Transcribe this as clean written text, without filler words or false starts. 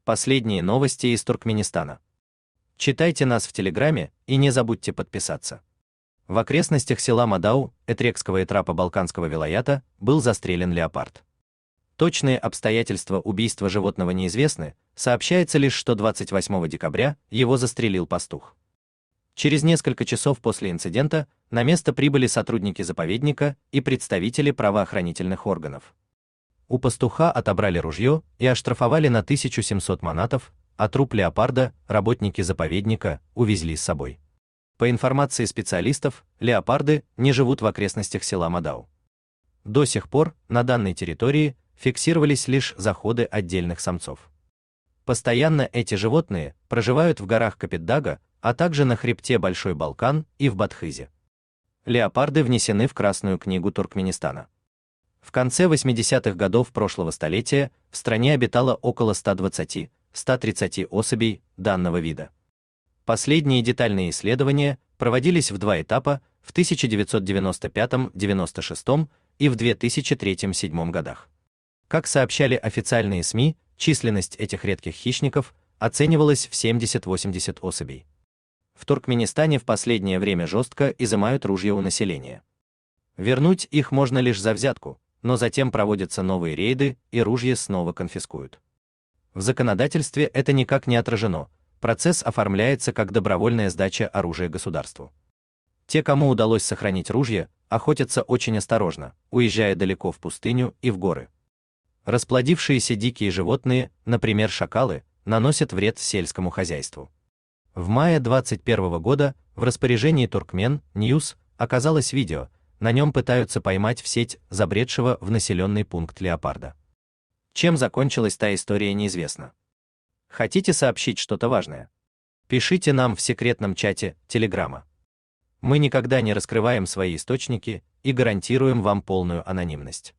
Последние новости из Туркменистана. Читайте нас в Телеграме и не забудьте подписаться. В окрестностях села Мадау, Этрекского этрапа Балканского вилаята, был застрелен леопард. Точные обстоятельства убийства животного неизвестны, сообщается лишь, что 28 декабря его застрелил пастух. Через несколько часов после инцидента на место прибыли сотрудники заповедника и представители правоохранительных органов. У пастуха отобрали ружье и оштрафовали на 1700 манатов, а труп леопарда работники заповедника увезли с собой. По информации специалистов, леопарды не живут в окрестностях села Мадау. До сих пор на данной территории фиксировались лишь заходы отдельных самцов. Постоянно эти животные проживают в горах Капетдага, а также на хребте Большой Балкан и в Бадхызе. Леопарды внесены в Красную книгу Туркменистана. В конце 80-х годов прошлого столетия в стране обитало около 120-130 особей данного вида. Последние детальные исследования проводились в два этапа в 1995-96 и в 2003-2007 годах. Как сообщали официальные СМИ, численность этих редких хищников оценивалась в 70-80 особей. В Туркменистане в последнее время жестко изымают ружья у населения. Вернуть их можно лишь за взятку, но затем проводятся новые рейды и ружья снова конфискуют. В законодательстве это никак не отражено, процесс оформляется как добровольная сдача оружия государству. Те, кому удалось сохранить ружья, охотятся очень осторожно, уезжая далеко в пустыню и в горы. Расплодившиеся дикие животные, например шакалы, наносят вред сельскому хозяйству. В мае 2021 года в распоряжении Turkmen News оказалось видео, на нем пытаются поймать в сеть забредшего в населенный пункт леопарда. Чем закончилась та история, неизвестно. Хотите сообщить что-то важное? Пишите нам в секретном чате Телеграма. Мы никогда не раскрываем свои источники и гарантируем вам полную анонимность.